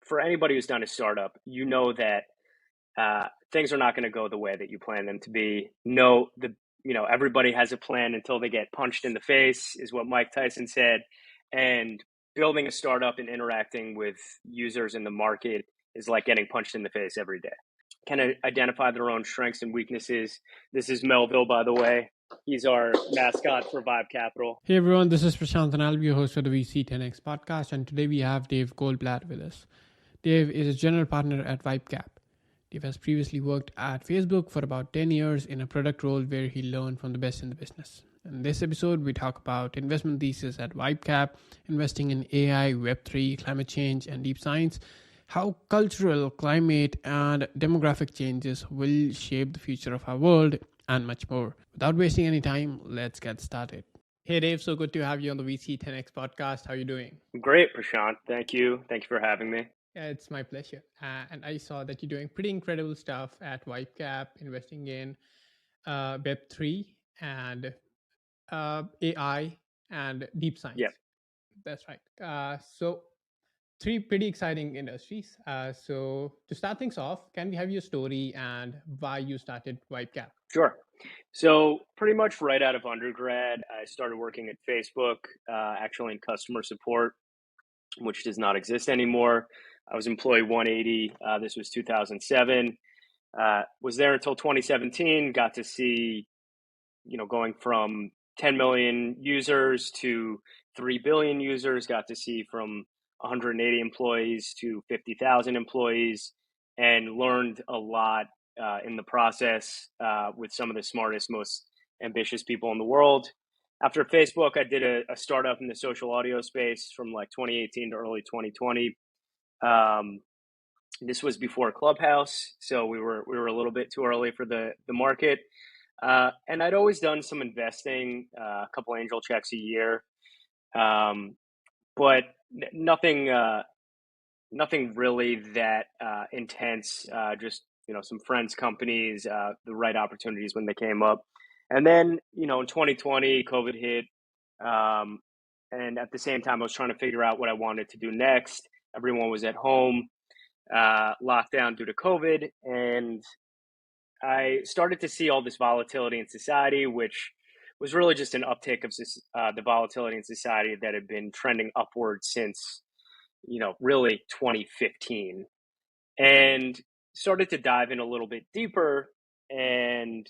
for anybody who's done a startup, you know that things are not going to go the way that you plan them to be. No, everybody has a plan until they get punched in the face, is what Mike Tyson said. And building a startup and interacting with users in the market is like getting punched in the face every day. Can identify their own strengths and weaknesses. This is Melville, by the way. He's our mascot for Vibe Capital. Hey everyone, this is Prashant and I'll be your host for the VC 10X podcast. And today we have Dave Goldblatt with us. Dave is a general partner at Vibecap. Dave has previously worked at Facebook for about 10 years in a product role where he learned from the best in the business. In this episode, we talk about investment thesis at Vibecap, investing in AI, Web3, climate change, and deep science, how cultural, climate, and demographic changes will shape the future of our world, and much more. Without wasting any time, let's get started. Hey Dave, so good to have you on the VC 10X podcast. How are you doing? Great, Prashant. Thank you. Thank you for having me. Yeah, it's my pleasure. And I saw that you're doing pretty incredible stuff at Vibecap, investing in Web3 and AI and deep science. Yeah. That's right. So three pretty exciting industries. So to start things off, can we have your story and why you started Vibecap? Sure. So pretty much right out of undergrad, I started working at Facebook, actually in customer support, which does not exist anymore. I was employee 180. This was 2007. Was there until 2017. Got to see, going from 10 million users to 3 billion users. Got to see from 180 employees to 50,000 employees, and learned a lot in the process with some of the smartest, most ambitious people in the world. After Facebook, I did a startup in the social audio space from like 2018 to early 2020. This was before Clubhouse, so we were a little bit too early for the market. And I'd always done some investing, a couple angel checks a year, but nothing really that intense. Just some friends' companies, the right opportunities when they came up. And then, in 2020, COVID hit. And at the same time, I was trying to figure out what I wanted to do next. Everyone was at home, locked down due to COVID. And I started to see all this volatility in society, which was really just an uptick of the volatility in society that had been trending upward since, really 2015. And started to dive in a little bit deeper. And,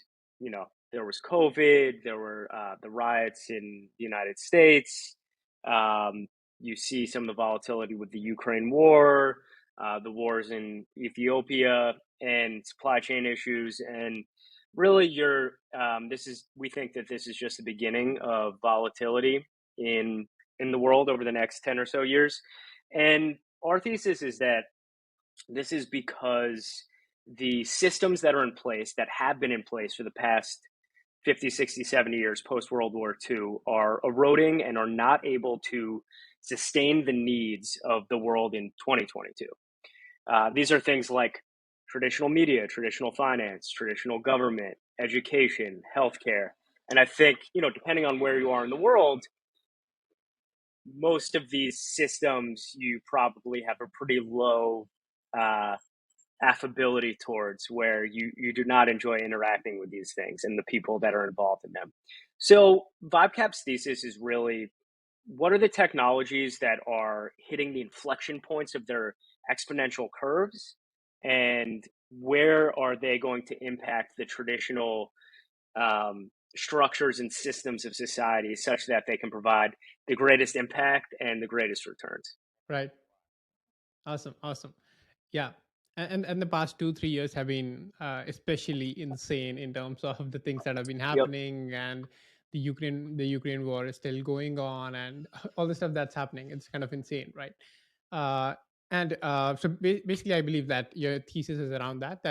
there was COVID, there were the riots in the United States. You see some of the volatility with the Ukraine war, the wars in Ethiopia, and supply chain issues. And really, we think that this is just the beginning of volatility in the world over the next 10 or so years. And our thesis is that this is because the systems that are in place, that have been in place for the past 50, 60, 70 years post-World War II, are eroding and are not able to sustain the needs of the world in 2022. These are things like traditional media, traditional finance, traditional government, education, healthcare. And I think, depending on where you are in the world, most of these systems you probably have a pretty low affability towards, where you do not enjoy interacting with these things and the people that are involved in them. So Vibecap's thesis is really, what are the technologies that are hitting the inflection points of their exponential curves, and where are they going to impact the traditional structures and systems of society such that they can provide the greatest impact and the greatest returns. Right. Awesome. Yeah. And the past 2-3 years have been especially insane in terms of the things that have been happening. Yep. And the Ukraine war is still going on, and all the stuff that's happening. It's kind of insane, right? So basically, I believe that your thesis is around that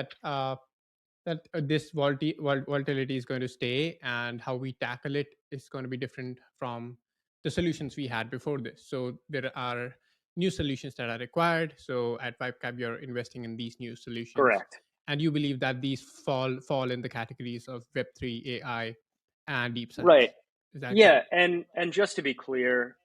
this volatility is going to stay, and how we tackle it is going to be different from the solutions we had before this. So there are new solutions that are required. So at Vibecap, you're investing in these new solutions. Correct. And you believe that these fall in the categories of Web3, AI, and deep science. Right. Is that correct? And just to be clear,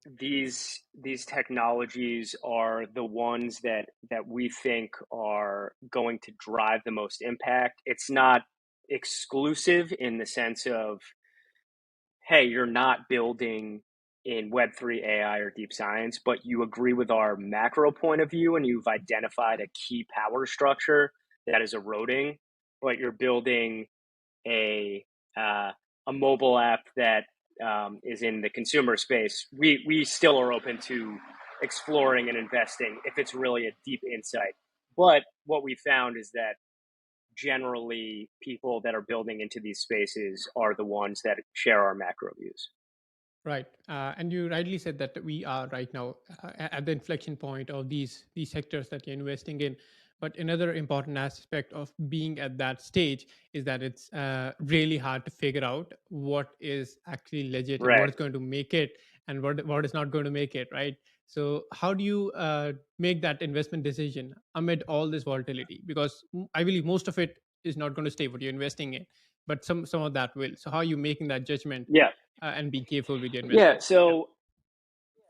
these technologies are the ones that we think are going to drive the most impact. It's not exclusive in the sense of, hey, you're not building in Web3 AI or deep science, but you agree with our macro point of view and you've identified a key power structure that is eroding, but you're building a a mobile app that is in the consumer space. We still are open to exploring and investing if it's really a deep insight. But what we found is that generally people that are building into these spaces are the ones that share our macro views. Right, and you rightly said that we are right now at the inflection point of these sectors that you're investing in. But another important aspect of being at that stage is that it's really hard to figure out what is actually legit and what Right. is going to make it and what is not going to make it. Right. So how do you make that investment decision amid all this volatility? Because I believe most of it is not going to stay what you're investing in, but some of that will. So how are you making that judgment Yeah. and being careful with your Yeah. investment? Yeah. So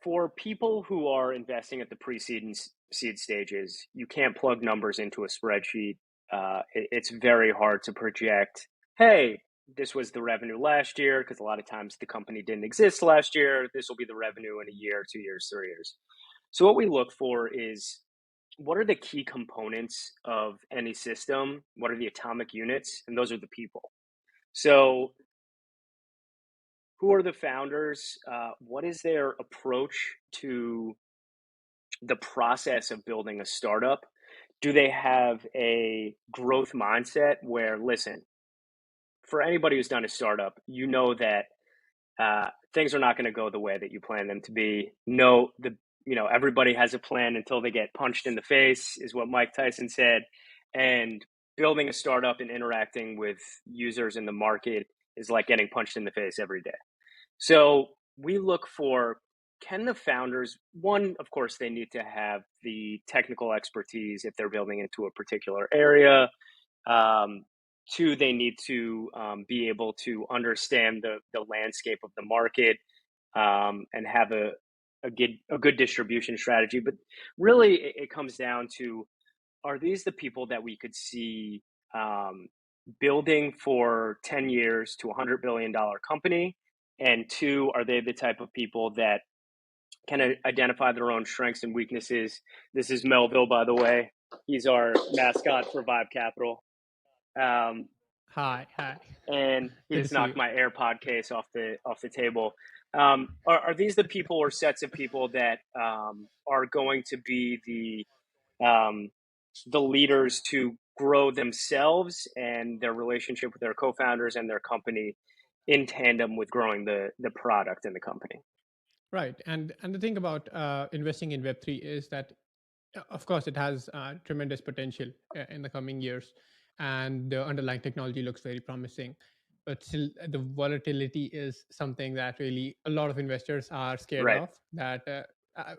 for people who are investing at the pre-seed and seed stages, you can't plug numbers into a spreadsheet. It's very hard to project, hey, this was the revenue last year, because a lot of times the company didn't exist last year. This will be the revenue in a year, 2 years, 3 years. So what we look for is, what are the key components of any system? What are the atomic units? And those are the people. So who are the founders? What is their approach to the process of building a startup? Do they have a growth mindset where, listen, for anybody who's done a startup, you know that things are not going to go the way that you plan them to be. No, everybody has a plan until they get punched in the face, is what Mike Tyson said. And building a startup and interacting with users in the market is like getting punched in the face every day. So we look for, can the founders, one, of course, they need to have the technical expertise if they're building into a particular area. Two, they need to be able to understand the landscape of the market and have a good distribution strategy. But really, it comes down to, are these the people that we could see building for 10 years to $100 billion company? And two, are they the type of people that can identify their own strengths and weaknesses? This is Melville, by the way. He's our mascot for Vibe Capital. Um, Hi, hi. and he Good to just see knocked you. my AirPod case off the table. Are these the people or sets of people that are going to be the leaders to grow themselves and their relationship with their co-founders and their company in tandem with growing the product in the company? Right, and the thing about investing in Web3 is that, of course, it has tremendous potential in the coming years, and the underlying technology looks very promising. But still, the volatility is something that really a lot of investors are scared Right. of. That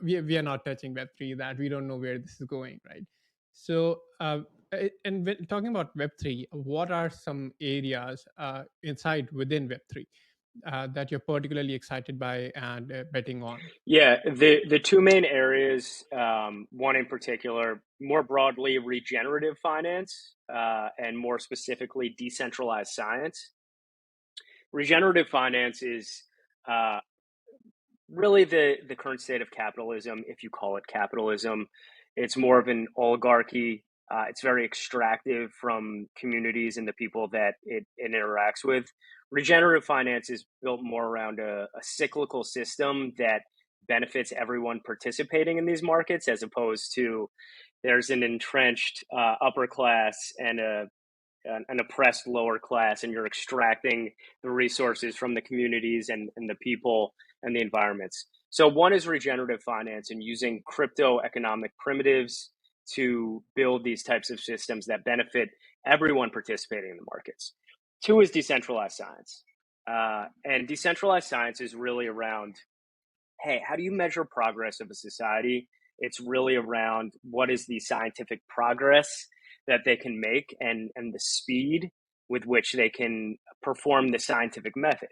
we are not touching Web3. That we don't know where this is going. Right. So, and when talking about Web3, what are some areas inside within Web3 that you're particularly excited by and betting on? Yeah, the two main areas, one in particular, more broadly, regenerative finance, and more specifically, decentralized science. Regenerative finance is uh, really the current state of capitalism, if you call it capitalism. It's more of an oligarchy. It's very extractive from communities and the people that it interacts with. Regenerative finance is built more around a cyclical system that benefits everyone participating in these markets, as opposed to, there's an entrenched upper class and an oppressed lower class, and you're extracting the resources from the communities and the people and the environments. So one is regenerative finance and using crypto economic primitives to build these types of systems that benefit everyone participating in the markets. Two is decentralized science. And decentralized science is really around, hey, how do you measure progress of a society? It's really around, what is the scientific progress that they can make, and the speed with which they can perform the scientific method.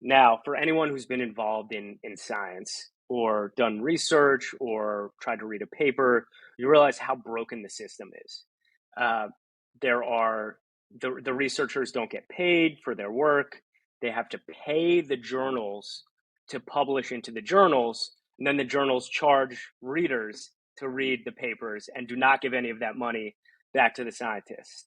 Now, for anyone who's been involved in science, or done research or tried to read a paper, you realize how broken the system is. Uh, there are the researchers don't get paid for their work. They have to pay the journals to publish into the journals, and then the journals charge readers to read the papers and do not give any of that money back to the scientists.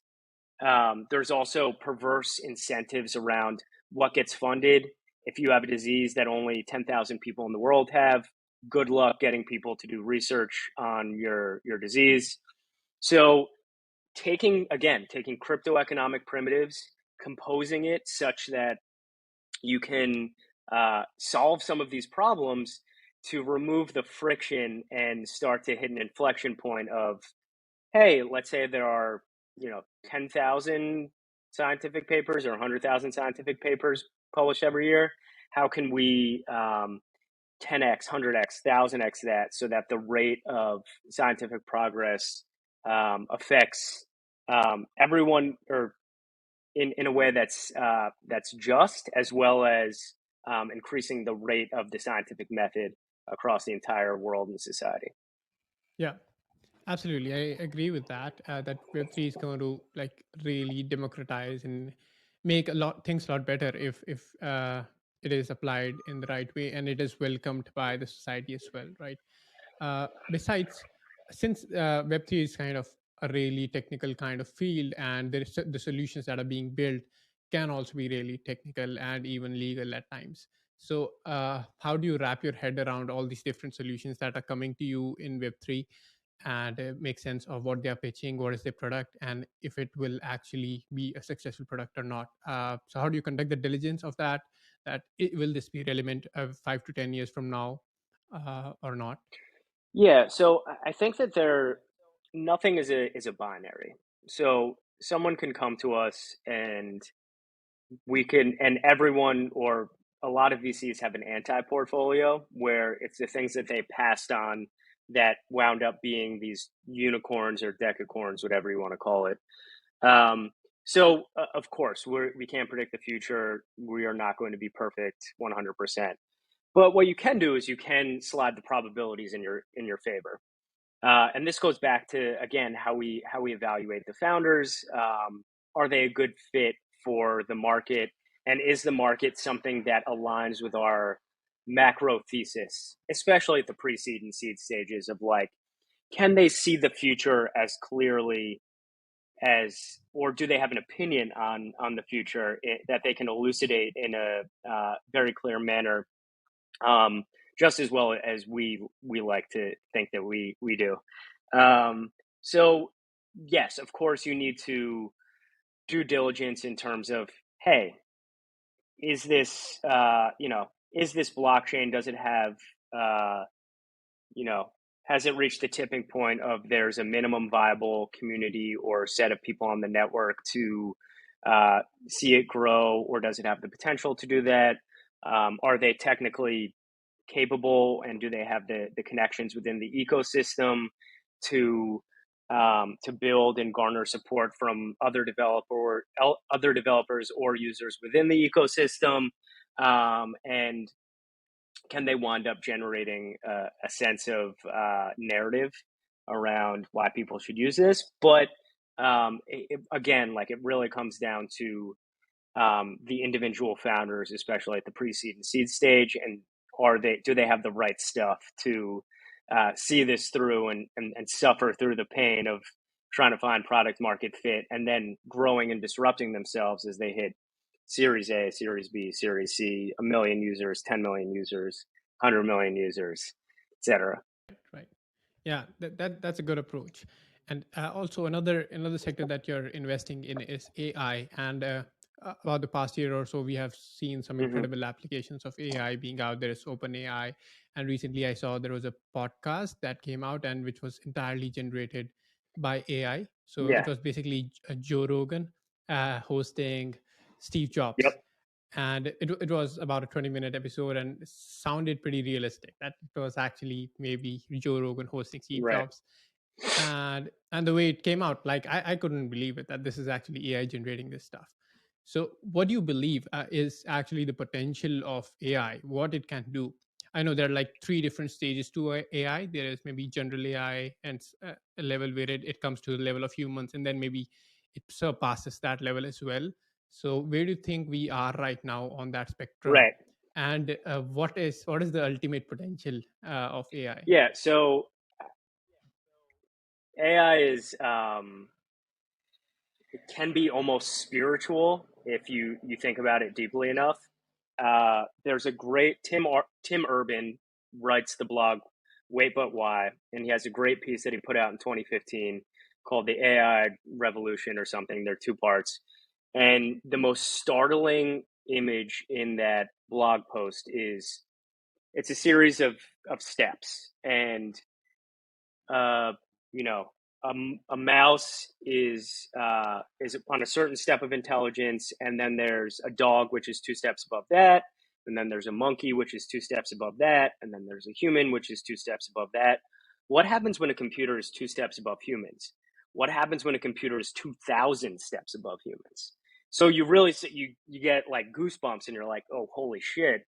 There's also perverse incentives around what gets funded. If you have a disease that only 10,000 people in the world have, good luck getting people to do research on your disease. So taking crypto economic primitives, composing it such that you can solve some of these problems to remove the friction and start to hit an inflection point of, hey, let's say there are, 10,000 scientific papers or 100,000 scientific papers published every year. How can we 10x, 100x, 1000x that so that the rate of scientific progress affects everyone, or in a way that's just, as well as increasing the rate of the scientific method across the entire world and society. Yeah, absolutely. I agree with that. That Web3 is going to like really democratize and make a lot things a lot better if it is applied in the right way and it is welcomed by the society as well, right? Besides, since Web3 is kind of a really technical kind of field, and the solutions that are being built can also be really technical and even legal at times. So, how do you wrap your head around all these different solutions that are coming to you in Web3 and make sense of what they are pitching, what is their product, and if it will actually be a successful product or not? So, how do you conduct the diligence of that? Will this be relevant 5 to 10 years from now or not? Yeah, so I think that nothing is a binary. So someone can come to us and and everyone, or a lot of VCs have an anti-portfolio where it's the things that they passed on that wound up being these unicorns or decacorns, whatever you want to call it. Of course, we can't predict the future. We are not going to be perfect 100%. But what you can do is you can slide the probabilities in your favor. And this goes back to, again, how we evaluate the founders. Are they a good fit for the market, and is the market something that aligns with our macro thesis, especially at the pre-seed and seed stages of, like, can they see the future as clearly as, or do they have an opinion on the future that they can elucidate in a very clear manner, um, just as well as we like to think that we do. Um, so yes, of course, you need to due diligence in terms of, hey, is this is this blockchain? Does it have uh, you know has it reached the tipping point of there's a minimum viable community or set of people on the network to see it grow, or does it have the potential to do that? Are they technically capable, and do they have the connections within the ecosystem to build and garner support from other developers or users within the ecosystem, and can they wind up generating a sense of narrative around why people should use this? But again, like, it really comes down to the individual founders, especially at the pre-seed and seed stage, and do they have the right stuff to see this through and suffer through the pain of trying to find product market fit, and then growing and disrupting themselves as they hit Series A, Series B, Series C, 1 million users, 10 million users, 100 million users, etc. Right. Yeah, that's a good approach. And also another sector that you're investing in is AI. And about the past year or so, we have seen some Hmm. incredible applications of AI being out there. It's open AI. And recently I saw there was a podcast that came out and which was entirely generated by AI. So it Yeah. was basically Joe Rogan hosting Steve Jobs, Yep. and it was about a 20-minute episode and sounded pretty realistic that it was actually maybe Joe Rogan hosting Steve Right. Jobs. And the way it came out, like I couldn't believe it that this is actually AI generating this stuff. So what do you believe is actually the potential of AI, what it can do? I know there are like three different stages to AI. There is maybe general AI and a level where it comes to the level of humans, and then maybe it surpasses that level as well. So where do you think we are right now on that spectrum? Right. And what is the ultimate potential of AI? Yeah. So AI is it can be almost spiritual if you think about it deeply enough. There's a great Tim Urban writes the blog Wait But Why, and he has a great piece that he put out in 2015 called the AI Revolution or something. They're two parts, and the most startling image in that blog post is it's a series of steps, and uh, you know, a mouse is on a certain step of intelligence, and then there's a dog, which is two steps above that, and then there's a monkey, which is two steps above that, and then there's a human, which is two steps above that. What happens when a computer is two steps above humans? What happens when a computer is 2,000 steps above humans? So you really you get like goosebumps, and you're like, oh, holy shit.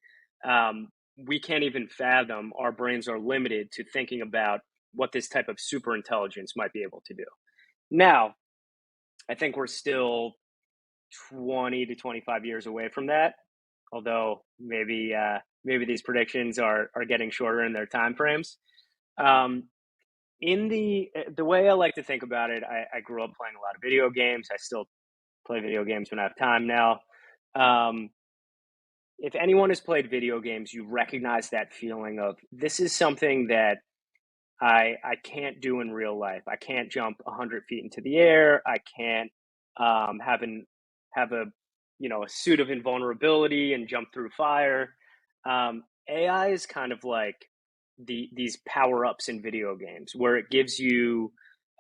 Um, we can't even fathom. Our brains are limited to thinking about what this type of super intelligence might be able to do. Now, I think we're still 20 to 25 years away from that, although maybe these predictions are getting shorter in their time frames. Um, in the way I like to think about it, I grew up playing a lot of video games. I still play video games when I have time now. Um, if anyone has played video games, you recognize that feeling of this is something that I can't do in real life. I can't jump 100 feet into the air. I can't have a a suit of invulnerability and jump through fire. AI is kind of like these power ups in video games where it gives you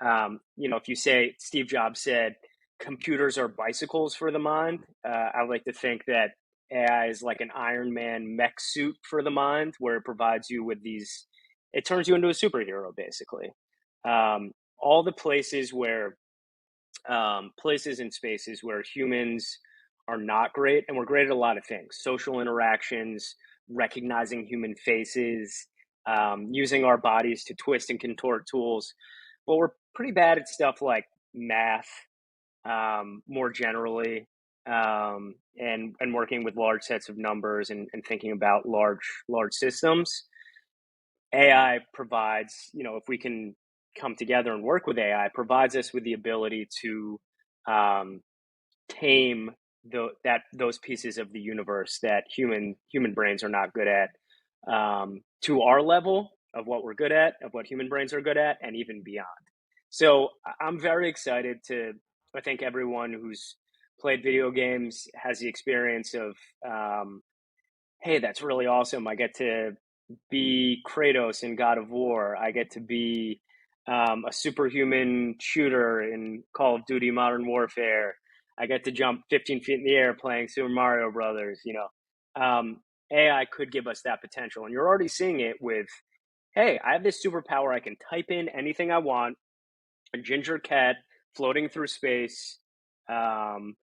if you say Steve Jobs said computers are bicycles for the mind. I like to think that AI is like an Iron Man mech suit for the mind, where it provides you with these it turns you into a superhero basically. All the places and spaces where humans are not great, and we're great at a lot of things: social interactions, recognizing human faces, using our bodies to twist and contort tools. But we're pretty bad at stuff like math, more generally, and working with large sets of numbers and thinking about large systems. AI provides, if we can come together and work with AI, provides us with the ability to um, tame those pieces of the universe that human brains are not good at, to our level of what we're good at, of what human brains are good at, and even beyond. So I'm very excited to. I think everyone who's played video games has the experience of, hey, that's really awesome. I get to be Kratos in God of War. I get to be a superhuman shooter in Call of Duty Modern Warfare. I get to jump 15 feet in the air playing Super Mario Brothers. AI could give us that potential, and you're already seeing it with, hey, I have this superpower. I can type in anything I want. A ginger cat floating through space, um,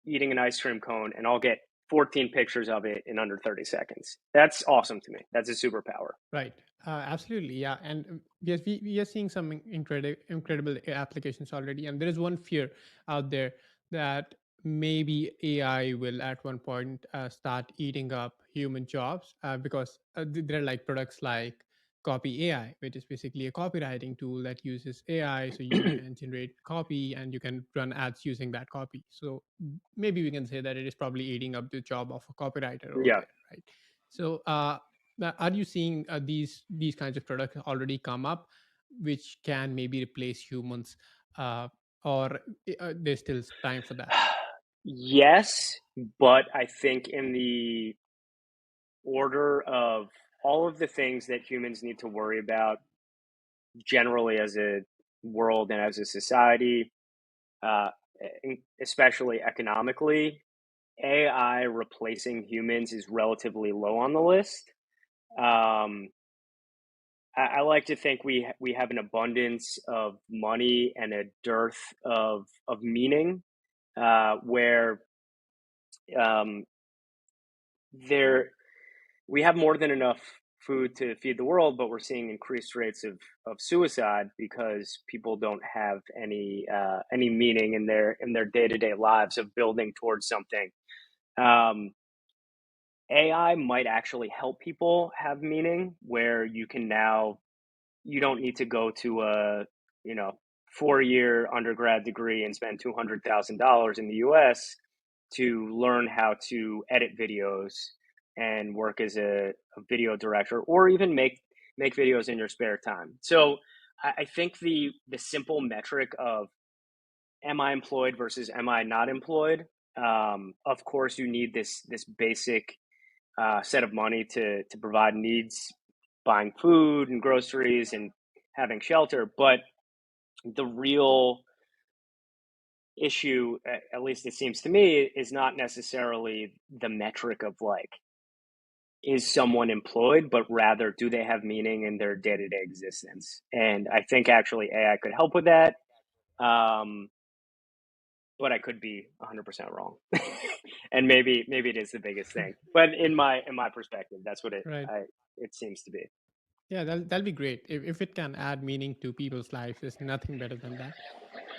eating an ice cream cone, and I'll get 14 pictures of it in under 30 seconds. That's awesome to me. That's a superpower. Right. Absolutely. Yeah. And yes, we are seeing some incredible applications already. And there is one fear out there that maybe AI will at one point start eating up human jobs because there are like products like Copy AI, which is basically a copywriting tool that uses AI. So you can generate copy and you can run ads using that copy. So maybe we can say that it is probably eating up the job of a copywriter over Yeah. there. Right. So, now, are you seeing these kinds of products already come up, which can maybe replace humans, or there's still time for that? Yes, but I think in the order of all of the things that humans need to worry about generally as a world and as a society, uh, especially economically, AI replacing humans is relatively low on the list. Um, I like to think we have an abundance of money and a dearth of meaning, where um, there we have more than enough food to feed the world, but we're seeing increased rates of suicide because people don't have any meaning in their day-to-day lives of building towards something. Um, AI might actually help people have meaning where you can now you don't need to go to a, you know, 4-year undergrad degree and spend $200,000 in the US to learn how to edit videos and work as a video director or even make videos in your spare time. So I think the simple metric of am I employed versus am I not employed? Of course, you need this basic set of money to provide needs, buying food and groceries and having shelter. But the real issue, at least it seems to me, is not necessarily the metric of like, is someone employed, but rather do they have meaning in their day to day existence? And I think actually AI could help with that. Um, but I could be 100% wrong. And maybe it is the biggest thing. But in my perspective, that's what Right. it seems to be. Yeah, that'll be great. If it can add meaning to people's lives, there's nothing better than that.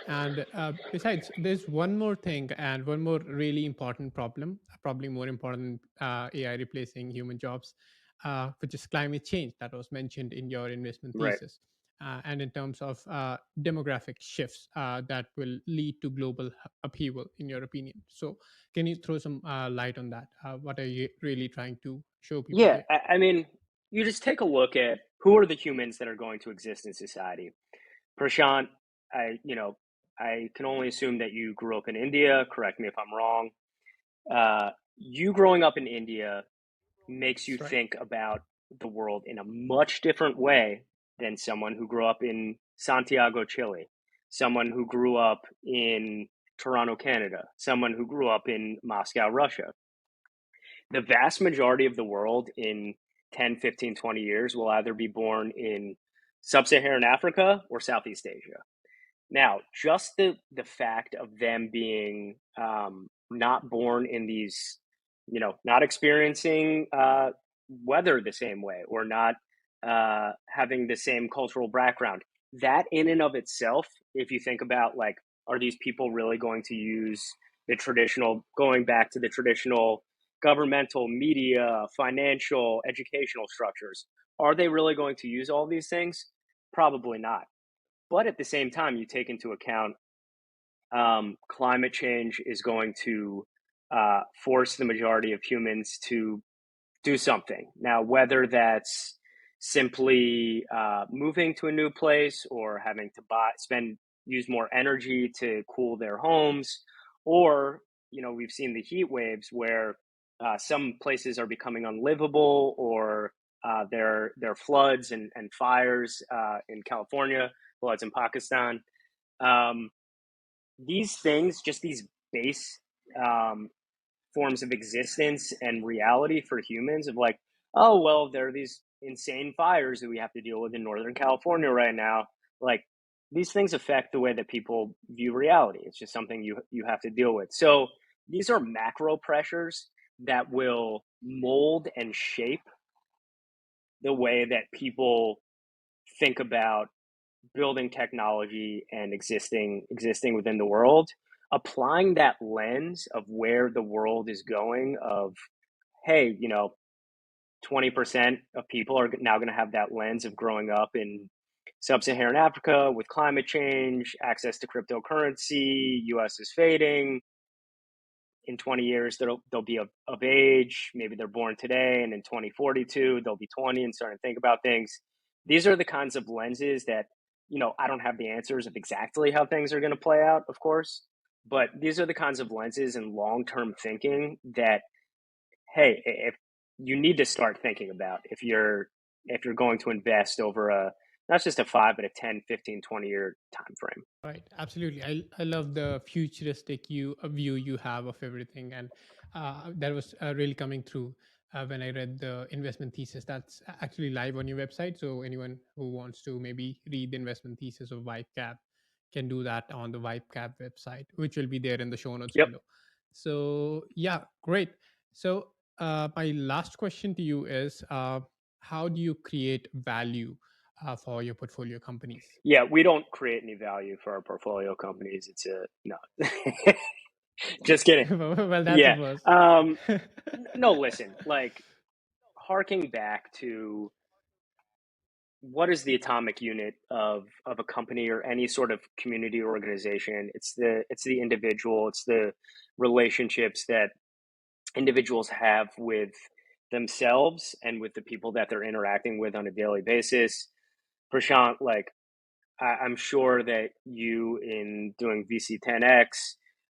And besides, there's one more thing and one more really important problem, probably more important AI replacing human jobs, which is climate change that was mentioned in your investment Right. thesis. And in terms of demographic shifts that will lead to global upheaval, in your opinion. So, can you throw some light on that? What are you really trying to show people Yeah, here? I mean, you just take a look at who are the humans that are going to exist in society. Prashant, I can only assume that you grew up in India. Correct me if I'm wrong. You growing up in India makes you That's right. think about the world in a much different way than someone who grew up in Santiago, Chile, someone who grew up in Toronto, Canada, someone who grew up in Moscow, Russia. The vast majority of the world in 10, 15, 20 years will either be born in sub-Saharan Africa or Southeast Asia. Now, just the fact of them being not born in these, not experiencing weather the same way or not having the same cultural background, that in and of itself, if you think about like, are these people really going to use the traditional, going back to the traditional governmental, media, financial, educational structures? Are they really going to use all these things? Probably not. But at the same time, you take into account climate change is going to force the majority of humans to do something. Now, whether that's simply moving to a new place or having to use more energy to cool their homes, or, we've seen the heat waves where some places are becoming unlivable or there are floods and fires in California, floods in Pakistan. Um, these things, just these base um, forms of existence and reality for humans of like, oh, well, there are these insane fires that we have to deal with in Northern California right now. Like, these things affect the way that people view reality. It's just something you have to deal with. So these are macro pressures that will mold and shape the way that people think about building technology and existing within the world, applying that lens of where the world is going of, hey, 20% of people are now going to have that lens of growing up in sub-Saharan Africa with climate change, access to cryptocurrency, US is fading. In 20 years, they'll be of age. Maybe they're born today, and in 2042, they'll be 20 and starting to think about things. These are the kinds of lenses that, I don't have the answers of exactly how things are going to play out, of course, but these are the kinds of lenses and long-term thinking that, hey, if you need to start thinking about if you're going to invest over a not just a 5 but a 10, 15, 20 year time frame. Right, absolutely. I love the futuristic view you have of everything, and that was really coming through when I read the investment thesis. That's actually live on your website, so anyone who wants to maybe read the investment thesis of Vibecap can do that on the Vibecap website, which will be there in the show notes Yep. below. So yeah, great. So my last question to you is. how do you create value for your portfolio companies? Yeah, we don't create any value for our portfolio companies. It's a no. Just kidding. Well, that's a Yeah. first. No, listen, like harking back to what is the atomic unit of a company or any sort of community or organization? It's the individual, it's the relationships that individuals have with themselves and with the people that they're interacting with on a daily basis. Prashant, like I'm sure that you, in doing VC10X,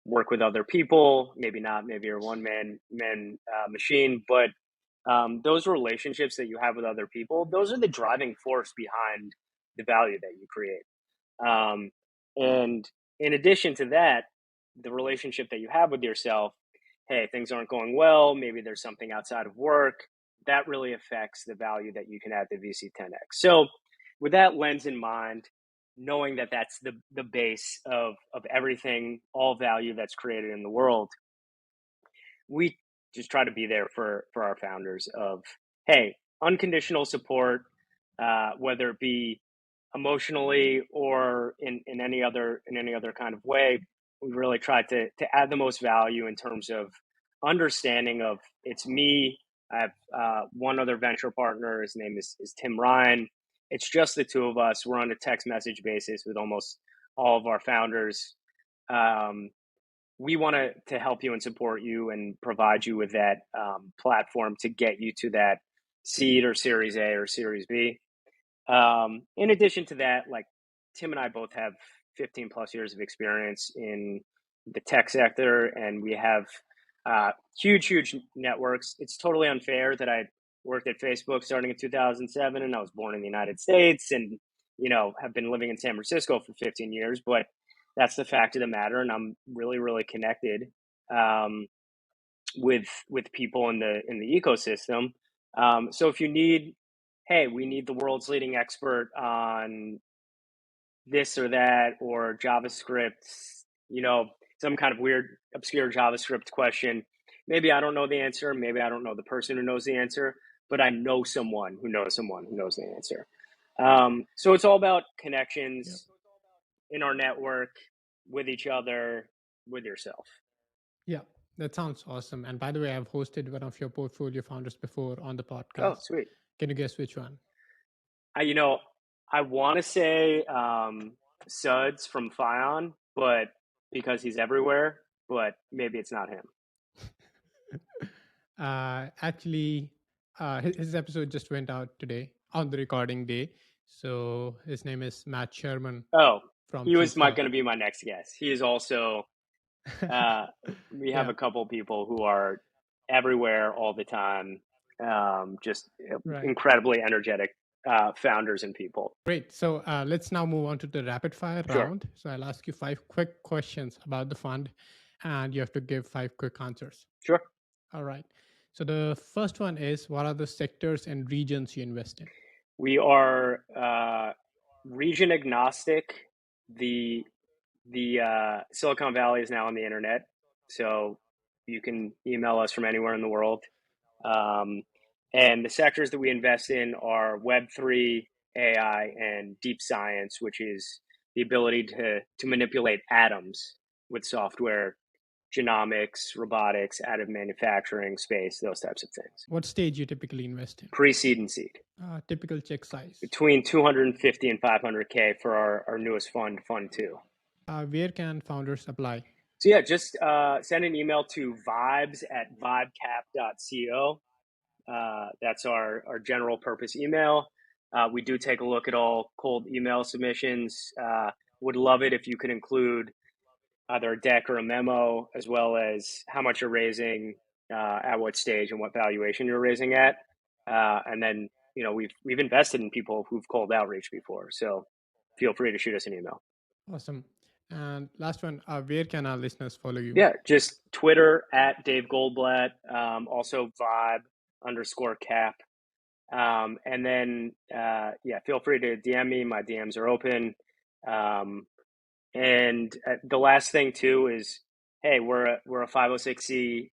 work with other people. Maybe not. Maybe you're a one man machine. But those relationships that you have with other people, those are the driving force behind the value that you create. And in addition to that, the relationship that you have with yourself, hey, things aren't going well. Maybe there's something outside of work that really affects the value that you can add to VC10X. So, with that lens in mind, knowing that that's the base of everything, all value that's created in the world, we just try to be there for our founders of, hey, unconditional support, whether it be emotionally or in any other kind of way. We really tried to add the most value in terms of understanding of, it's me. I have one other venture partner. His name is Tim Ryan. It's just the two of us. We're on a text message basis with almost all of our founders. We want to help you and support you and provide you with that platform to get you to that seed or Series A or Series B. In addition to that, like Tim and I both have 15 plus years of experience in the tech sector, and we have huge networks. It's totally unfair that I worked at Facebook starting in 2007, and I was born in the United States, and have been living in San Francisco for 15 years. But that's the fact of the matter, and I'm really connected um, with people in the ecosystem. So if you need, hey, we need the world's leading expert on this or that, or JavaScript, some kind of weird, obscure JavaScript question. Maybe I don't know the answer. Maybe I don't know the person who knows the answer, but I know someone who knows the answer. So it's all about Yep. connections in our network, with each other, with yourself. Yeah, that sounds awesome. And by the way, I've hosted one of your portfolio founders before on the Oh, podcast. sweet. Can you guess which one? I, you know, I want to say Suds from Fion, but because he's everywhere, but maybe it's not him. Actually, his episode just went out today on the recording day. So his name is Matt Sherman Oh, from he Three was going Thought. to be my next guest. He is also, uh, we have Yeah, a couple people who are everywhere all the time, just right. incredibly energetic founders and people. Great. So let's now move on to the rapid fire Sure, round. So I'll ask you 5 quick questions about the fund, and you have to give 5 quick answers. sure. All right. So the first one is, what are the sectors and regions you invest in? We are region agnostic. The Silicon Valley is now on the internet, so you can email us from anywhere in the world. Um, and the sectors that we invest in are Web3, AI, and deep science, which is the ability to manipulate atoms with software, genomics, robotics, additive manufacturing, space, those types of things. What stage you typically invest in? Pre-seed and seed. Typical check size. Between 250 and 500K for our newest fund, Fund 2. Where can founders apply? So yeah, just send an email to vibes@vibecap.co. That's our general purpose email. We do take a look at all cold email submissions. Would love it if you could include either a deck or a memo, as well as how much you're raising, at what stage, and what valuation you're raising at. And then, we've invested in people who've cold outreach before, so feel free to shoot us an email. Awesome. And last one, where can our listeners follow you? Yeah, just Twitter at Dave Goldblatt. Also Vibe_cap. And then, feel free to DM me. My DMs are open. And the last thing too is, hey, we're a 506c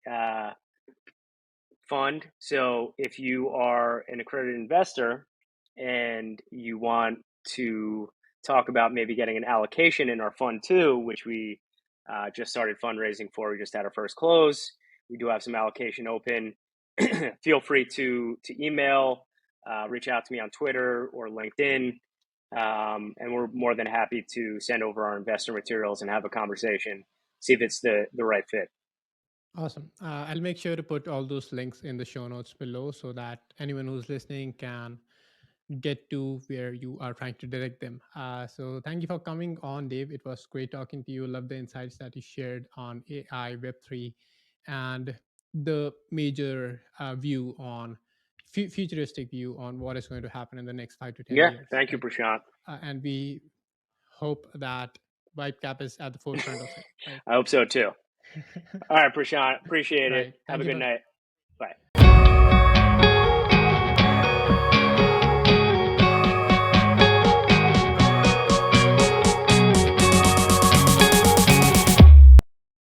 fund. So if you are an accredited investor and you want to talk about maybe getting an allocation in our fund two, which we just started fundraising for, we just had our first close. We do have some allocation open. Feel free to email, reach out to me on Twitter or LinkedIn, and we're more than happy to send over our investor materials and have a conversation, see if it's the right fit. Awesome. I'll make sure to put all those links in the show notes below so that anyone who's listening can get to where you are trying to direct them. So thank you for coming on, Dave. It was great talking to you. Love the insights that you shared on AI, Web3, and the major view on futuristic view on what is going to happen in the next 5 to 10 years, Thank you, right? Prashant. And we hope that Vibecap is at the forefront of it, right? I hope so too. All right, Prashant, appreciate it. Right. Have Thank a you good for night.